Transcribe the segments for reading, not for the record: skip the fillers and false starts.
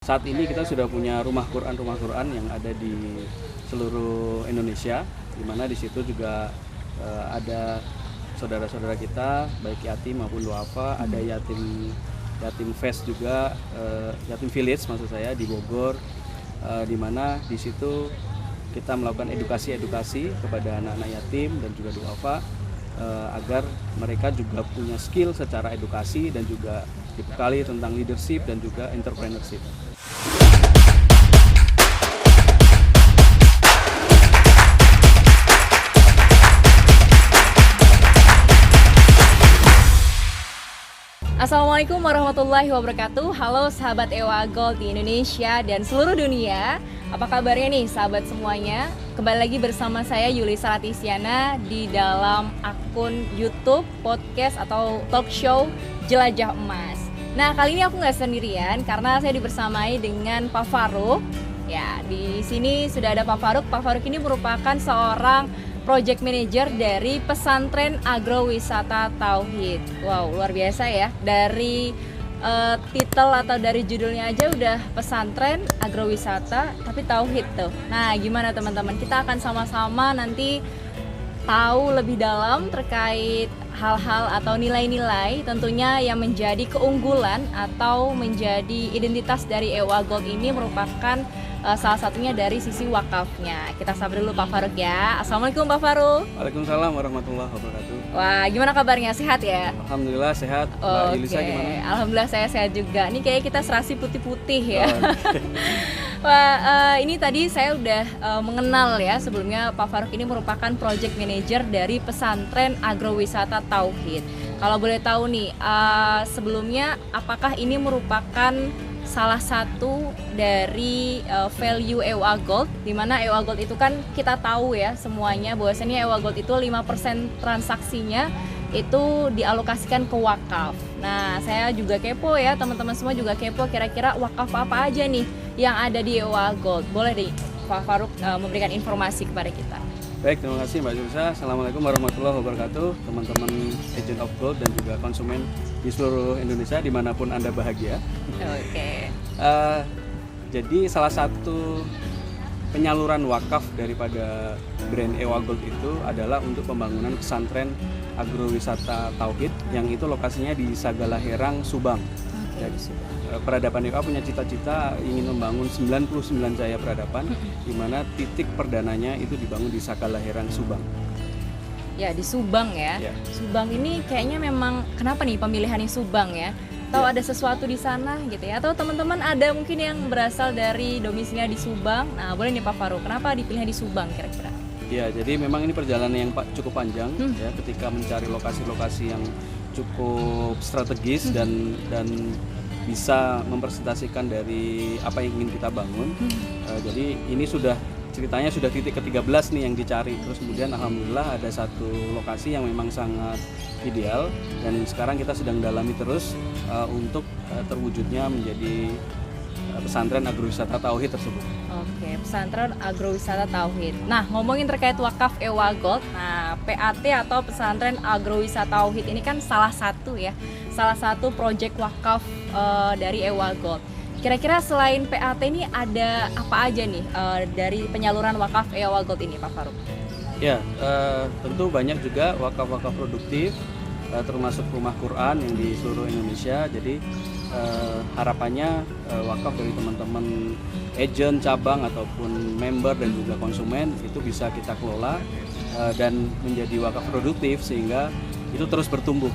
Saat ini kita sudah punya rumah Quran yang ada di seluruh Indonesia, di mana di situ juga ada saudara-saudara kita, baik yatim maupun duafa, ada yatim fest juga, yatim village maksud saya di Bogor, di mana di situ kita melakukan edukasi kepada anak-anak yatim dan juga duafa agar mereka juga punya skill secara edukasi dan juga dibekali tentang leadership dan juga entrepreneurship. Assalamualaikum warahmatullahi wabarakatuh. Halo sahabat Ewa Gold di Indonesia dan seluruh dunia. Apa kabarnya nih sahabat semuanya? Kembali lagi bersama saya Yulisa Latisiana di dalam akun YouTube, podcast atau talk show Jelajah Emas. Nah, kali ini aku nggak sendirian karena saya dibersamai dengan Pak Faruk. Ya, di sini sudah ada Pak Faruk. Pak Faruk ini merupakan seorang Project Manager dari Pesantren Agrowisata Tauhid. Wow, luar biasa ya. Dari titel atau dari judulnya aja udah pesantren agrowisata tapi tauhid tuh. Nah, gimana teman-teman? Kita akan sama-sama nanti tahu lebih dalam terkait hal-hal atau nilai-nilai tentunya yang menjadi keunggulan atau menjadi identitas dari Ewa Gold ini merupakan salah satunya dari sisi wakafnya. Kita sabar dulu Pak Faruk ya. Assalamualaikum Pak Faruk. Waalaikumsalam warahmatullahi wabarakatuh. Wah, gimana kabarnya? Sehat ya? Alhamdulillah sehat. Mbak Yulisa gimana? Alhamdulillah saya sehat juga. Ini kayaknya kita serasi putih-putih ya. Okay. Wah, ini tadi saya udah mengenal ya. Sebelumnya Pak Faruk ini merupakan Project Manager dari Pesantren Agrowisata Tauhid. Kalau boleh tahu nih, sebelumnya apakah ini merupakan salah satu dari value Ewa Gold, di mana Ewa Gold itu kan kita tahu ya semuanya bahwasanya Ewa Gold itu 5% transaksinya itu dialokasikan ke wakaf. Nah, saya juga kepo ya, teman-teman semua juga kepo kira-kira wakaf apa aja nih yang ada di Ewa Gold. Boleh deh Pak Faruk memberikan informasi kepada kita. Baik, terima kasih Mbak Yulisa. Assalamualaikum warahmatullahi wabarakatuh, teman-teman Agent of Gold dan juga konsumen di seluruh Indonesia dimanapun Anda bahagia. Oke. Jadi salah satu penyaluran wakaf daripada brand Ewa Gold itu adalah untuk pembangunan pesantren agrowisata Tauhid yang itu lokasinya di Sagalaherang, Subang. Jadi, Peradaban Ewa punya cita-cita ingin membangun 99 jaya peradaban, di mana titik perdananya itu dibangun di Sagalaherang, Subang. Ya, di Subang ya. Subang ini kayaknya memang kenapa nih pemilihannya Subang ya? Atau ada sesuatu di sana gitu ya? Atau teman-teman ada mungkin yang berasal dari domisilinya di Subang? Nah, boleh nih Pak Faruk, kenapa dipilihnya di Subang kira-kira? Ya, jadi memang ini perjalanan yang cukup panjang ya, ketika mencari lokasi-lokasi yang cukup strategis dan bisa mempresentasikan dari apa yang ingin kita bangun. Jadi ini ceritanya sudah titik ke-13 nih yang dicari. Terus kemudian alhamdulillah ada satu lokasi yang memang sangat ideal dan sekarang kita sedang dalami terus untuk terwujudnya menjadi pesantren agrowisata Tauhid tersebut. Oke, pesantren agrowisata Tauhid. Nah, ngomongin terkait wakaf Ewa Gold, nah PAT atau pesantren agrowisata Tauhid ini kan salah satu proyek wakaf dari Ewa Gold. Kira-kira selain PAT ini ada apa aja nih dari penyaluran wakaf Ewa Gold ini, Pak Faruk? Ya, tentu banyak juga wakaf-wakaf produktif, termasuk rumah Quran yang di seluruh Indonesia. Jadi harapannya wakaf dari teman-teman agent cabang ataupun member dan juga konsumen itu bisa kita kelola dan menjadi wakaf produktif sehingga itu terus bertumbuh.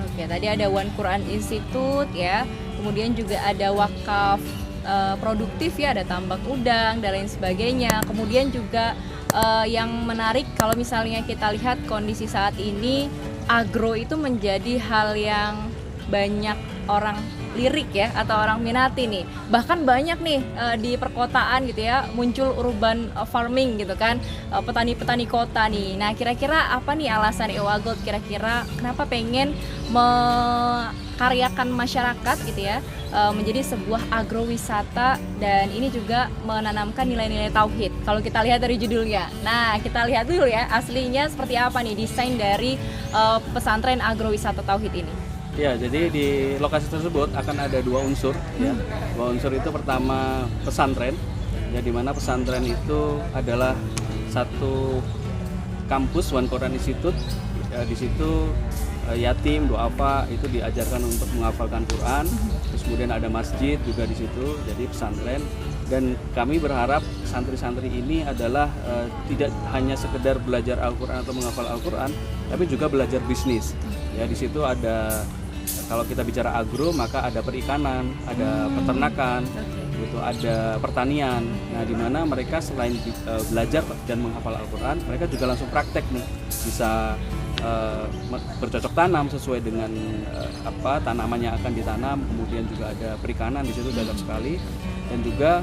Oke, tadi ada One Quran Institute ya, kemudian juga ada wakaf produktif ya, ada tambak udang dan lain sebagainya. Kemudian juga yang menarik kalau misalnya kita lihat kondisi saat ini, agro itu menjadi hal yang banyak orang lirik ya atau orang minati nih. Bahkan banyak nih di perkotaan gitu ya muncul urban farming gitu kan, petani-petani kota nih. Nah, kira-kira apa nih alasan Ewa Gold kira-kira kenapa pengen karyakan masyarakat gitu ya menjadi sebuah agrowisata dan ini juga menanamkan nilai-nilai tauhid. Kalau kita lihat dari judulnya, nah kita lihat dulu ya aslinya seperti apa nih desain dari pesantren agrowisata tauhid ini. Ya, jadi di lokasi tersebut akan ada dua unsur ya. Dua unsur itu pertama pesantren, ya di mana pesantren itu adalah satu kampus One Quran Institute. Ya, di situ yatim, duafa itu diajarkan untuk menghafalkan Quran. Terus kemudian ada masjid juga di situ, jadi pesantren. Dan kami berharap santri-santri ini adalah tidak hanya sekedar belajar Al-Quran atau menghafal Al-Quran, tapi juga belajar bisnis. Ya, di situ ada, kalau kita bicara agro maka ada perikanan, ada peternakan, itu ada pertanian. Nah, di mana mereka selain belajar dan menghafal Al-Quran, mereka juga langsung praktek nih, bisa bercocok tanam sesuai dengan apa tanamannya akan ditanam. Kemudian juga ada perikanan di situ, cocok sekali. Dan juga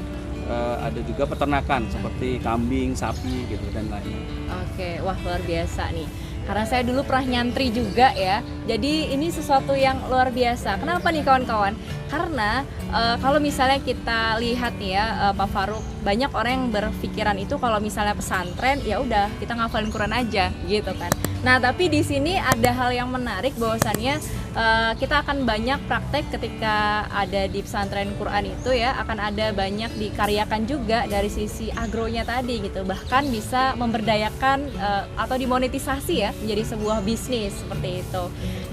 ada juga peternakan seperti kambing, sapi gitu dan lainnya. Oke, wah luar biasa nih. Karena saya dulu pernah nyantri juga ya. Jadi ini sesuatu yang luar biasa. Kenapa nih kawan-kawan? Karena kalau misalnya kita lihat nih ya Pak Farouk, banyak orang yang berpikiran itu kalau misalnya pesantren ya udah kita ngafalin Quran aja gitu kan. Nah, tapi di sini ada hal yang menarik, bahwasannya kita akan banyak praktek ketika ada di pesantren Quran itu ya, akan ada banyak dikaryakan juga dari sisi agronya tadi gitu. Bahkan bisa memberdayakan atau dimonetisasi ya menjadi sebuah bisnis seperti itu.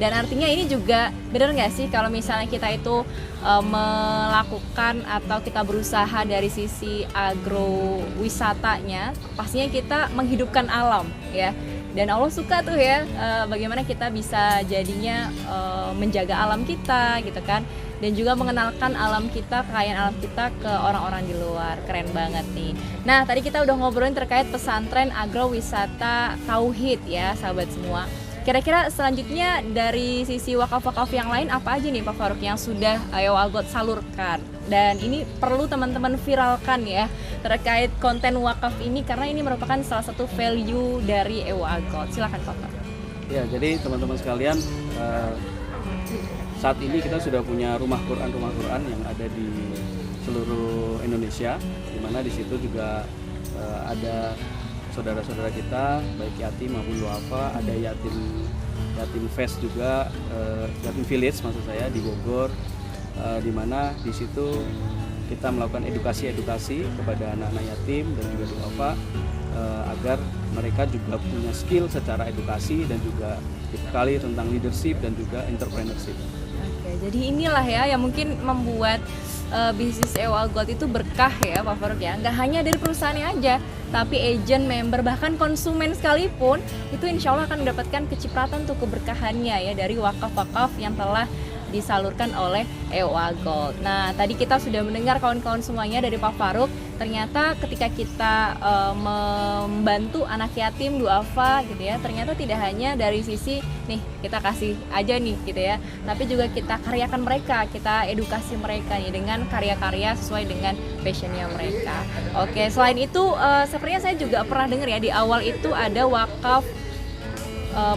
Dan artinya ini juga benar nggak sih kalau misalnya kita itu melakukan atau kita berusaha dari sisi agrowisatanya, pastinya kita menghidupkan alam ya. Dan Allah suka tuh ya bagaimana kita bisa jadinya menjaga alam kita gitu kan, dan juga mengenalkan alam kita, kekayaan alam kita ke orang-orang di luar. Keren banget nih. Nah, tadi kita udah ngobrolin terkait pesantren agrowisata tauhid ya sahabat semua. Kira-kira selanjutnya dari sisi wakaf-wakaf yang lain apa aja nih Pak Farouk yang sudah EWA Gold salurkan? Dan ini perlu teman-teman viralkan ya terkait konten wakaf ini, karena ini merupakan salah satu value dari EWA Gold. Silakan Pak Farouk. Ya, jadi teman-teman sekalian, saat ini kita sudah punya rumah Quran yang ada di seluruh Indonesia, di mana di situ juga ada saudara-saudara kita baik yatim maupun duafa, ada yatim fest juga, yatim village maksud saya di Bogor, di mana di situ kita melakukan edukasi kepada anak-anak yatim dan juga duafa agar mereka juga punya skill secara edukasi dan juga dibekali tentang leadership dan juga entrepreneurship. Oke, jadi inilah ya yang mungkin membuat bisnis EWA Gold itu berkah ya Pak Farouk ya. Nggak hanya dari perusahaannya aja, tapi agent, member, bahkan konsumen sekalipun itu insya Allah akan mendapatkan kecipratan tuh keberkahannya ya dari wakaf-wakaf yang telah disalurkan oleh EWA Gold. Nah, tadi kita sudah mendengar kawan-kawan semuanya dari Pak Farouk, ternyata ketika kita membantu anak yatim duafa gitu ya, ternyata tidak hanya dari sisi nih kita kasih aja nih gitu ya, tapi juga kita karyakan mereka, kita edukasi mereka nih dengan karya-karya sesuai dengan passionnya mereka. Oke, selain itu sepertinya saya juga pernah dengar ya di awal itu ada wakaf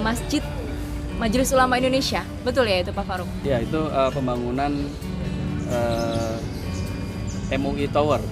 masjid Majelis Ulama Indonesia, betul ya itu Pak Farouk? Ya, itu pembangunan MUI Tower,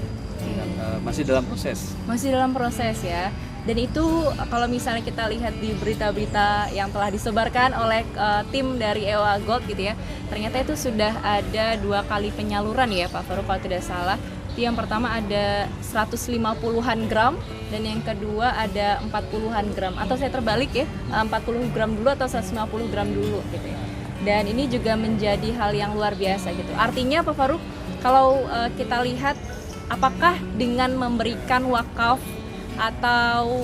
masih dalam proses. Masih dalam proses ya. Dan itu kalau misalnya kita lihat di berita-berita yang telah disebarkan oleh tim dari EWA Gold gitu ya, ternyata itu sudah ada 2 kali penyaluran ya Pak Farouk kalau tidak salah. Yang pertama ada 150-an gram dan yang kedua ada 40-an gram, atau saya terbalik ya, 40 gram dulu atau 150 gram dulu gitu ya. Dan ini juga menjadi hal yang luar biasa gitu. Artinya Pak Farouk, kalau kita lihat apakah dengan memberikan wakaf atau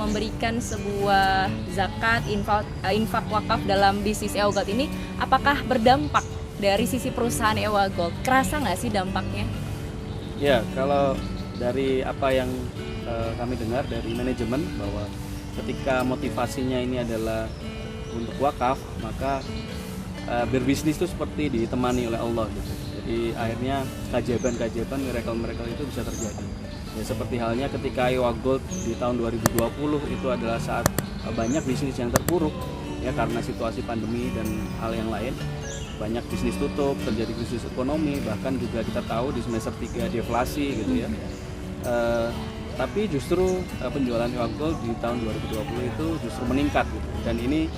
memberikan sebuah zakat, infak wakaf dalam bisnis EWA Gold ini, apakah berdampak dari sisi perusahaan EWA Gold? Kerasa nggak sih dampaknya? Ya, kalau dari apa yang kami dengar dari manajemen, bahwa ketika motivasinya ini adalah untuk wakaf, maka berbisnis itu seperti ditemani oleh Allah gitu. Jadi akhirnya keajaiban-keajaiban, miracle-miracle itu bisa terjadi. Ya, seperti halnya ketika EWA Gold di tahun 2020 itu adalah saat banyak bisnis yang terpuruk ya karena situasi pandemi dan hal yang lain. Banyak bisnis tutup, terjadi krisis ekonomi, bahkan juga kita tahu di semester 3 deflasi gitu ya. Tapi justru penjualan EWA Gold di tahun 2020 itu justru meningkat gitu. Dan ini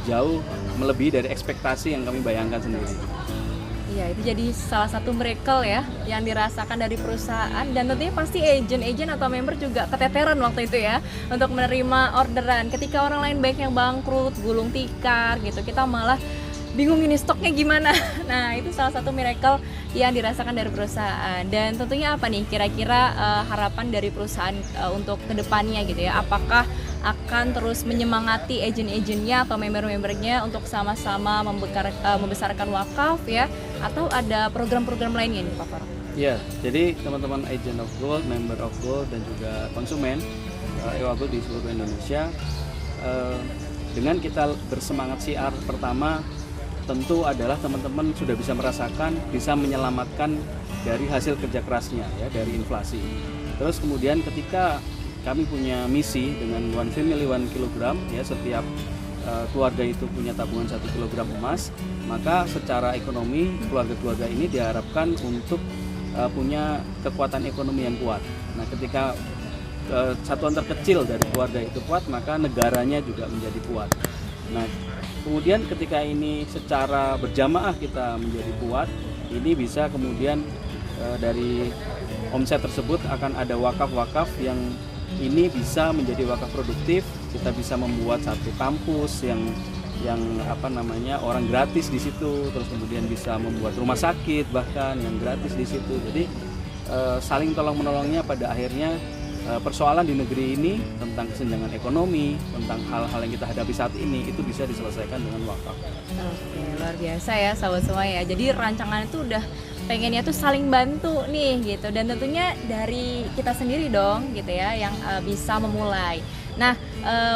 jauh melebihi dari ekspektasi yang kami bayangkan sendiri. Iya, itu jadi salah satu miracle ya yang dirasakan dari perusahaan, dan tentunya pasti agent atau member juga keteteran waktu itu ya untuk menerima orderan. Ketika orang lain baik yang bangkrut, gulung tikar gitu, kita malah bingung ini stoknya gimana. Nah, itu salah satu miracle yang dirasakan dari perusahaan. Dan tentunya apa nih kira-kira harapan dari perusahaan untuk kedepannya gitu ya? Apakah akan terus menyemangati agent-agentnya atau member-membernya untuk sama-sama membesarkan wakaf ya, atau ada program-program lainnya nih Pak Faruk? Ya, jadi teman-teman agent of gold, member of gold, dan juga konsumen EWA Gold di seluruh Indonesia, dengan kita bersemangat siar pertama tentu adalah teman-teman sudah bisa merasakan bisa menyelamatkan dari hasil kerja kerasnya ya, dari inflasi. Terus kemudian ketika kami punya misi dengan One Family 1 kilogram ya, setiap keluarga itu punya tabungan 1 kilogram emas, maka secara ekonomi keluarga-keluarga ini diharapkan untuk punya kekuatan ekonomi yang kuat. Nah, ketika satuan terkecil dari keluarga itu kuat, maka negaranya juga menjadi kuat. Nah, kemudian ketika ini secara berjamaah kita menjadi kuat, ini bisa kemudian dari omset tersebut akan ada wakaf-wakaf yang ini bisa menjadi wakaf produktif. Kita bisa membuat satu kampus yang orang gratis di situ, terus kemudian bisa membuat rumah sakit bahkan yang gratis di situ. Jadi saling tolong menolongnya, pada akhirnya persoalan di negeri ini tentang kesenjangan ekonomi, tentang hal-hal yang kita hadapi saat ini itu bisa diselesaikan dengan wakaf. Oke, luar biasa ya sahabat semua ya. Jadi rancangan itu udah pengennya tuh saling bantu nih gitu, dan tentunya dari kita sendiri dong gitu ya yang bisa memulai. Nah,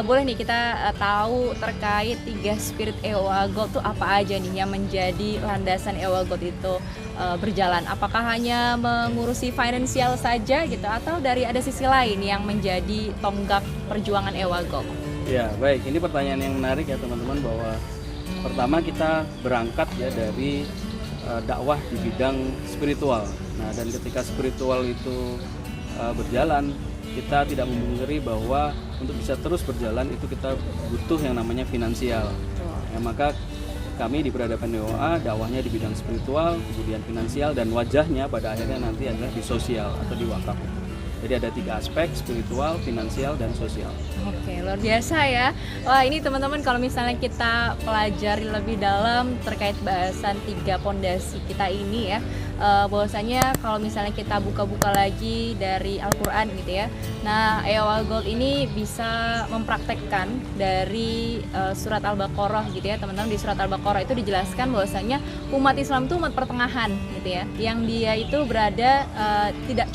boleh nih kita tahu terkait 3 spirit EWA Gold tuh apa aja nih yang menjadi landasan EWA Gold itu berjalan? Apakah hanya mengurusi finansial saja gitu, atau dari ada sisi lain yang menjadi tonggak perjuangan EWA Gold? Ya, baik. Ini pertanyaan yang menarik ya teman-teman, bahwa pertama kita berangkat ya dari dakwah di bidang spiritual. Nah, dan ketika spiritual itu berjalan, kita tidak memungkiri bahwa untuk bisa terus berjalan itu kita butuh yang namanya finansial. Ya, maka kami di Peradaban EWA dakwahnya di bidang spiritual, kemudian finansial, dan wajahnya pada akhirnya nanti adalah di sosial atau di wakaf. Jadi ada 3 aspek, spiritual, finansial, dan sosial. Oke, luar biasa ya. Wah, ini teman-teman kalau misalnya kita pelajari lebih dalam terkait bahasan 3 pondasi kita ini ya, bahwasanya kalau misalnya kita buka-buka lagi dari Al-Quran gitu ya, nah EWA Gold ini bisa mempraktekkan dari surat Al-Baqarah gitu ya teman-teman. Di surat Al-Baqarah itu dijelaskan bahwasanya umat Islam itu umat pertengahan gitu ya, yang dia itu berada tidak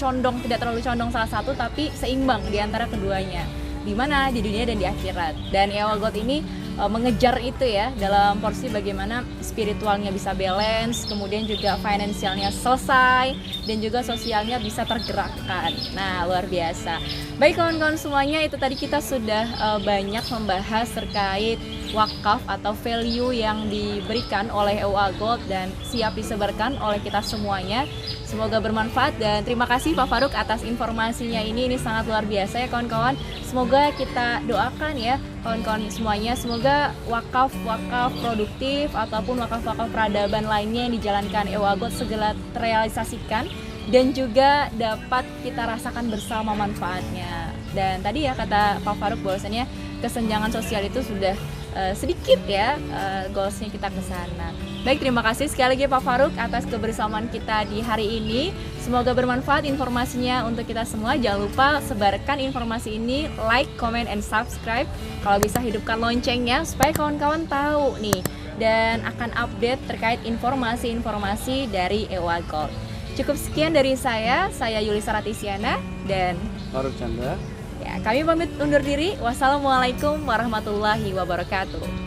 terlalu condong salah satu, tapi seimbang di antara keduanya, di mana di dunia dan di akhirat. Dan EWA Gold ini mengejar itu ya, dalam porsi bagaimana spiritualnya bisa balance, kemudian juga finansialnya selesai, dan juga sosialnya bisa tergerakkan. Nah, luar biasa. Baik kawan-kawan semuanya, itu tadi kita sudah banyak membahas terkait wakaf atau value yang diberikan oleh EWA Gold dan siap disebarkan oleh kita semuanya. Semoga bermanfaat, dan terima kasih Pak Faruk atas informasinya ini sangat luar biasa ya kawan-kawan. Semoga kita doakan ya kawan-kawan semuanya, semoga wakaf-wakaf produktif ataupun wakaf-wakaf peradaban lainnya yang dijalankan EWA Gold segera terrealisasikan dan juga dapat kita rasakan bersama manfaatnya. Dan tadi ya kata Pak Faruk bahwasanya kesenjangan sosial itu sudah sedikit ya goalsnya kita ke sana. Baik, terima kasih sekali lagi Pak Faruk atas kebersamaan kita di hari ini. Semoga bermanfaat informasinya untuk kita semua. Jangan lupa sebarkan informasi ini, like, comment, and subscribe. Kalau bisa hidupkan loncengnya supaya kawan-kawan tahu nih dan akan update terkait informasi-informasi dari EWA Gold. Cukup sekian dari saya Yuli Saratisiana dan Faruk Chandra. Ya, kami pamit undur diri. Wassalamualaikum warahmatullahi wabarakatuh.